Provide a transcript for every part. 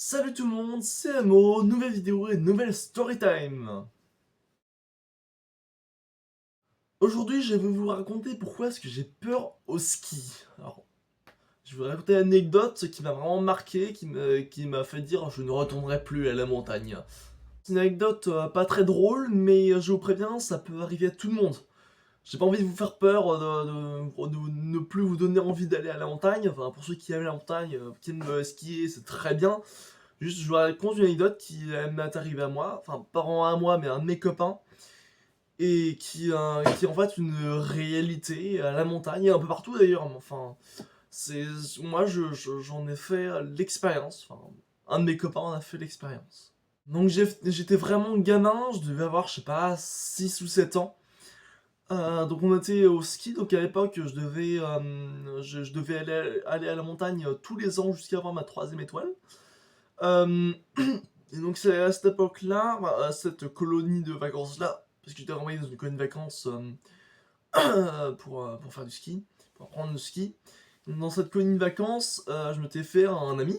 Salut tout le monde, c'est Amo, nouvelle vidéo et nouvelle storytime. Aujourd'hui, je vais vous raconter pourquoi est-ce que j'ai peur au ski. Alors, je vais vous raconter une anecdote qui m'a vraiment marqué, qui m'a fait dire je ne retournerai plus à la montagne. C'est une anecdote pas très drôle, mais je vous préviens, ça peut arriver à tout le monde. J'ai pas envie de vous faire peur, de ne plus vous donner envie d'aller à la montagne. Enfin, pour ceux qui aiment la montagne, qui aiment skier, c'est très bien. Juste, je vous raconte une anecdote qui m'est arrivée à moi, enfin, pas vraiment à moi, mais à un de mes copains, et qui est en fait une réalité à la montagne, et un peu partout d'ailleurs, mais enfin, c'est, moi j'en ai fait l'expérience, enfin, un de mes copains en a fait l'expérience. Donc j'étais vraiment gamin, je devais avoir, je sais pas, 6 ou 7 ans. Donc on était au ski, donc à l'époque je devais aller à la montagne tous les ans jusqu'à avoir ma troisième étoile. Euh, et donc c'est à cette époque-là, à cette colonie de vacances-là, parce que j'étais renvoyé dans une colonie de vacances pour faire du ski, pour apprendre le ski. Dans cette colonie de vacances, je m'étais fait un ami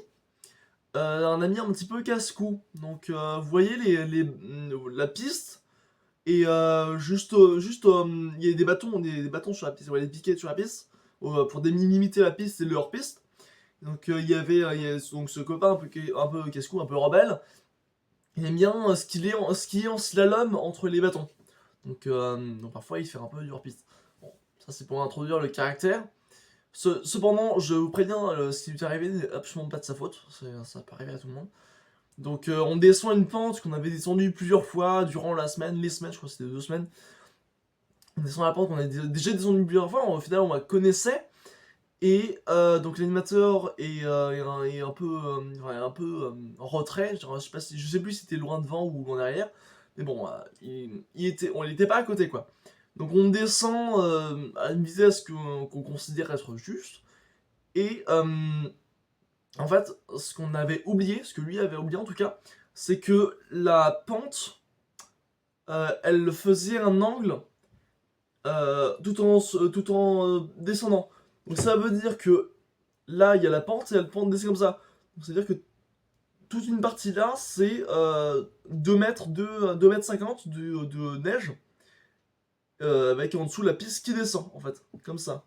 un petit peu casse-cou. Donc vous voyez la piste, et il y a des bâtons sur la piste, ouais, des piquets sur la piste, pour délimiter la piste et le hors-piste. Donc il y a donc ce copain un peu casse-cou, un peu rebelle. Il aime bien skier en slalom entre les bâtons. Donc parfois il fait un peu du hors-piste. Bon, ça c'est pour introduire le caractère. Cependant, je vous préviens, ce qui lui est arrivé n'est absolument pas de sa faute. Ça peut arriver à tout le monde. Donc on descend une pente qu'on avait descendue plusieurs fois durant la semaine, les semaines, je crois que c'était 2 semaines. On descend la pente qu'on a déjà descendu plusieurs fois, au final on la connaissait. Et donc l'animateur est un peu, ouais, un peu en retrait. Genre, je sais plus si c'était loin devant ou loin derrière. Mais bon, on n'était pas à côté quoi. Donc on descend à une vitesse qu'on considère être juste. Et en fait, ce qu'on avait oublié, ce que lui avait oublié en tout cas, c'est que la pente, elle faisait un angle tout en descendant. Donc ça veut dire que là, il y a la pente et la pente descend comme ça. Donc c'est-à-dire que toute une partie là, c'est 2 mètres, 2 mètres 50 de neige, avec en dessous la piste qui descend, en fait, comme ça.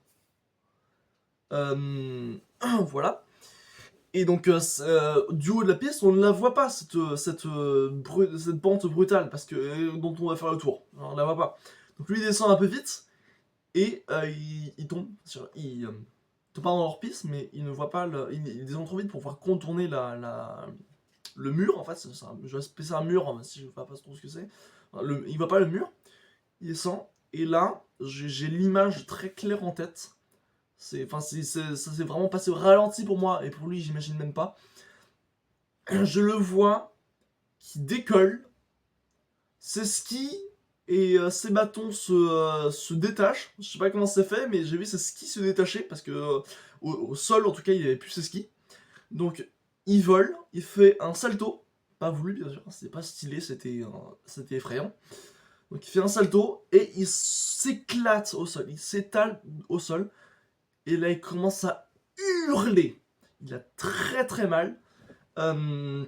Euh, voilà. Et donc, du haut de la piste, on ne la voit pas, cette pente brutale, parce que, dont on va faire le tour. On ne la voit pas. Donc lui, il descend un peu vite, et il tombe. Il tombe pas dans leur piste, mais il ne voit pas il descend trop vite pour pouvoir contourner le mur, en fait. Je vais appeler ça un mur, hein, si je ne sais pas trop ce que c'est. Il voit pas le mur, il descend, et là, j'ai l'image très claire en tête. Ça s'est vraiment passé au ralenti pour moi, et pour lui, j'imagine même pas. Je le vois qui décolle, ses skis et ses bâtons se détachent. Je sais pas comment c'est fait, mais j'ai vu ses skis se détacher parce que au sol, en tout cas, il n'y avait plus ses skis. Donc, il vole, il fait un salto. Pas voulu, bien sûr, c'était pas stylé, c'était effrayant. Donc, il fait un salto et il s'éclate au sol, il s'étale au sol. Et là, il commence à hurler. Il a très très mal. Euh,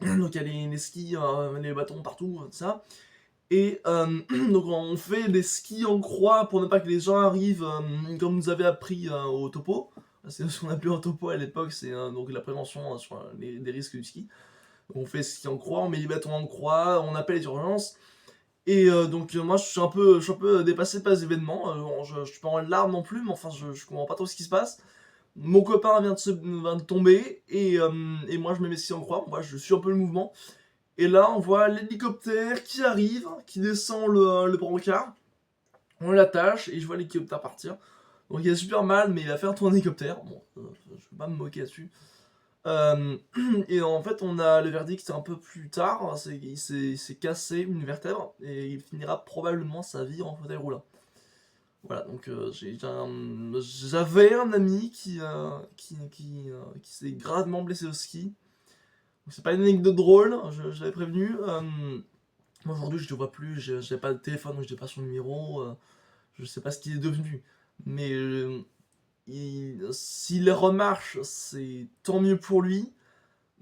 donc, il y a les skis, les bâtons partout, tout ça. Et donc on fait des skis en croix pour ne pas que les gens arrivent, comme nous avait appris au topo. C'est ce qu'on appelait un topo à l'époque, c'est donc la prévention sur des risques du ski. On fait ski en croix, on met les bâtons en croix, on appelle les urgences. Et donc moi je suis un peu dépassé par les événements. Je suis pas en larmes non plus, mais enfin je comprends pas trop ce qui se passe. Mon copain vient de tomber et moi je me mets ski en croix. Moi je suis un peu le mouvement. Et là, on voit l'hélicoptère qui arrive, qui descend le brancard. On l'attache et je vois l'hélicoptère partir. Donc il a super mal, mais il a fait un tour en hélicoptère. Bon, je vais pas me moquer là-dessus. Euh, et en fait, on a le verdict un peu plus tard. Il s'est cassé une vertèbre et il finira probablement sa vie en fauteuil roulant. Voilà, donc j'avais un ami qui s'est gravement blessé au ski. Donc, c'est pas une anecdote drôle, je l'avais prévenu. Moi aujourd'hui je le vois plus, j'ai pas de téléphone donc j'ai pas son numéro, je sais pas ce qu'il est devenu. Mais s'il remarche, c'est tant mieux pour lui.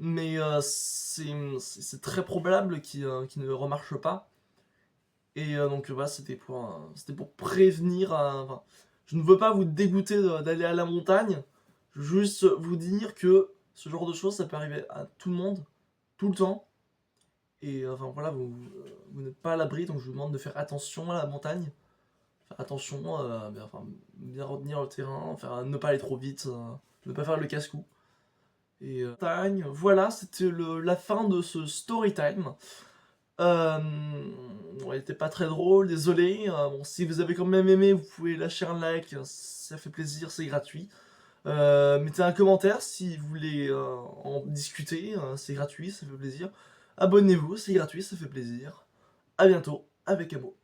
mais c'est très probable qu'il ne remarche pas. Et donc voilà, c'était pour prévenir. Enfin, je ne veux pas vous dégoûter d'aller à la montagne. Je veux juste vous dire que ce genre de choses, ça peut arriver à tout le monde, tout le temps. Et enfin voilà, vous n'êtes pas à l'abri, donc je vous demande de faire attention à la montagne. Faire attention, bien retenir le terrain, ne pas aller trop vite, ne pas faire le casse-cou. Et voilà, c'était la fin de ce story time. Euh, bon, il était pas très drôle, désolé. Bon, si vous avez quand même aimé, vous pouvez lâcher un like, ça fait plaisir, c'est gratuit. Mettez un commentaire si vous voulez en discuter, c'est gratuit, ça fait plaisir. Abonnez-vous, c'est gratuit, ça fait plaisir. A bientôt avec Amo.